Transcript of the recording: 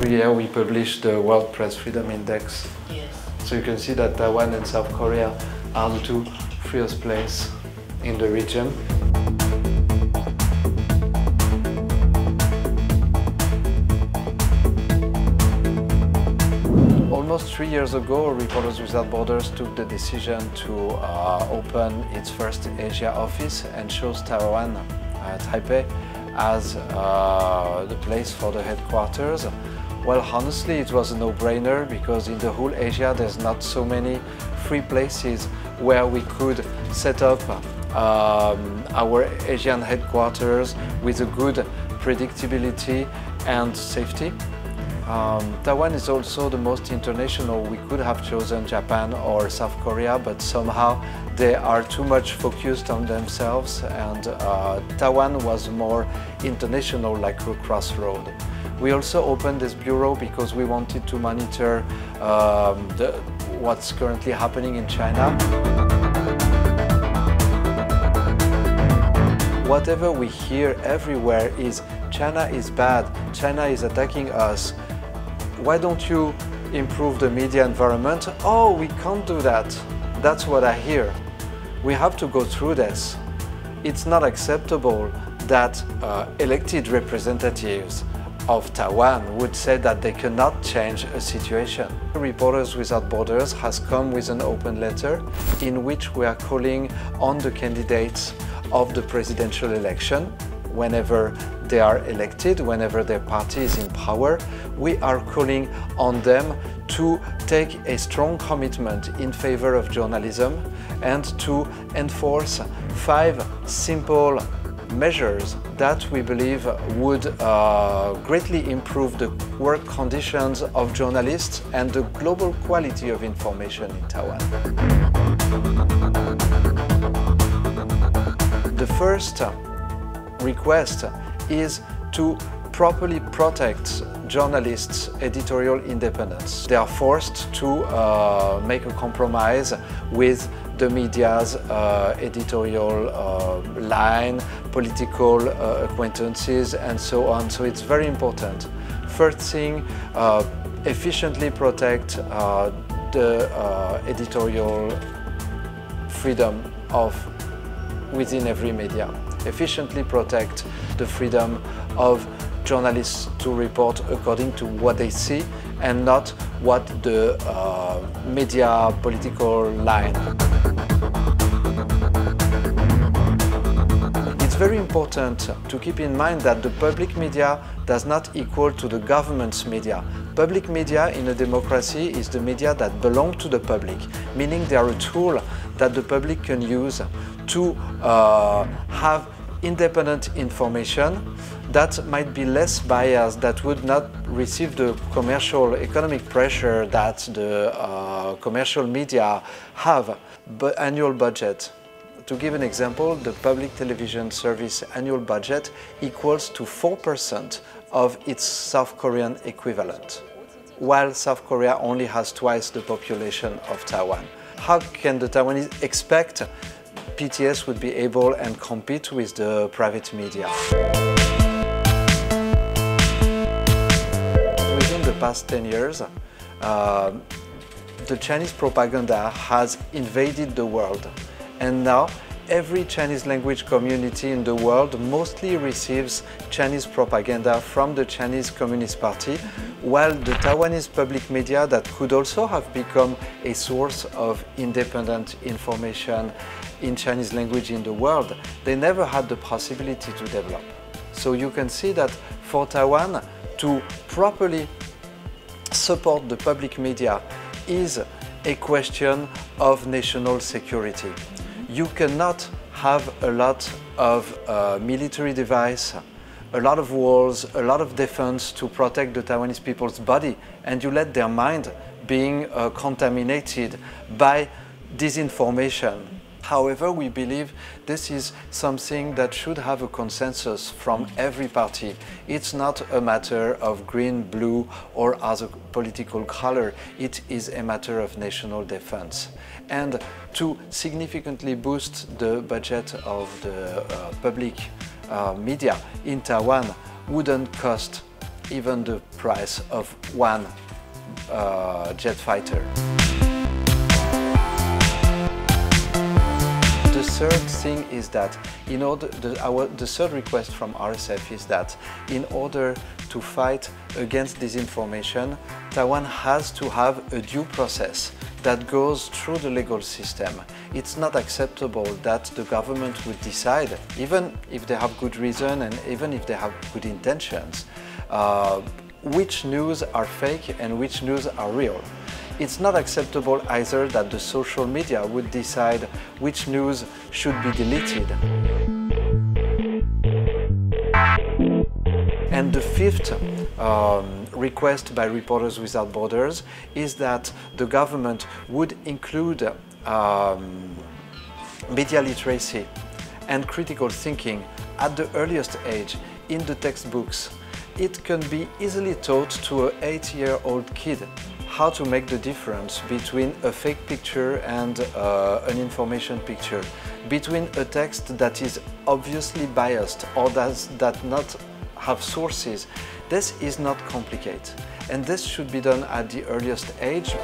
every year we publish the World Press Freedom Index. Yes. So you can see that Taiwan and South Korea are the two freest places in the region. Almost 3 years ago, Reporters Without Borders took the decision to open its first Asia office and chose Taiwan, Taipei, as the place for the headquarters. Well, honestly, it was a no-brainer because in the whole Asia there's not so many free places where we could set up our Asian headquarters with a good predictability and safety. Taiwan is also the most international. We could have chosen Japan or South Korea, but somehow they are too much focused on themselves, and Taiwan was more international, like a crossroad. We also opened this bureau because we wanted to monitor what's currently happening in China. Whatever we hear everywhere is China is bad, China is attacking us. Why don't you improve the media environment? Oh, we can't do that. That's what I hear. We have to go through this. It's not acceptable that elected representatives of Taiwan would say that they cannot change a situation. Reporters Without Borders has come with an open letter in which we are calling on the candidates of the presidential election. Whenever they are elected, whenever their party is in power, we are calling on them to take a strong commitment in favor of journalism and to enforce 5 simple measures that we believe would greatly improve the work conditions of journalists and the global quality of information in Taiwan. The first request is to properly protect journalists' editorial independence. They are forced to make a compromise with the media's editorial line, political acquaintances, and so on. So it's very important. First thing, efficiently protect the editorial freedom within every media. Efficiently protect the freedom of journalists to report according to what they see and not what the media political line. It's very important to keep in mind that the public media does not equal to the government's media. Public media in a democracy is the media that belong to the public, meaning they are a tool that the public can use to have independent information that might be less biased, that would not receive the commercial economic pressure that the commercial media have. But annual budget. To give an example, the public television service annual budget equals to 4% of its South Korean equivalent, while South Korea only has twice the population of Taiwan. How can the Taiwanese expect PTS would be able and compete with the private media? Within the past 10 years, the Chinese propaganda has invaded the world, and now every Chinese language community in the world mostly receives Chinese propaganda from the Chinese Communist Party, while the Taiwanese public media that could also have become a source of independent information in Chinese language in the world, they never had the possibility to develop. So you can see that for Taiwan to properly support the public media is a question of national security. You cannot have a lot of military device, a lot of walls, a lot of defense to protect the Taiwanese people's body, and you let their mind being contaminated by disinformation. However, we believe this is something that should have a consensus from every party. It's not a matter of green, blue, or other political color. It is a matter of national defense. And to significantly boost the budget of the public media in Taiwan wouldn't cost even the price of one jet fighter. The third thing is that the third request from RSF is that in order to fight against disinformation, Taiwan has to have a due process that goes through the legal system. It's not acceptable that the government would decide, even if they have good reason and even if they have good intentions, which news are fake and which news are real. It's not acceptable either that the social media would decide which news should be deleted. And the fifth request by Reporters Without Borders is that the government would include media literacy and critical thinking at the earliest age in the textbooks. It can be easily taught to an 8-year-old kid how to make the difference between a fake picture and an information picture, between a text that is obviously biased or does not have sources. This is not complicated, and this should be done at the earliest age.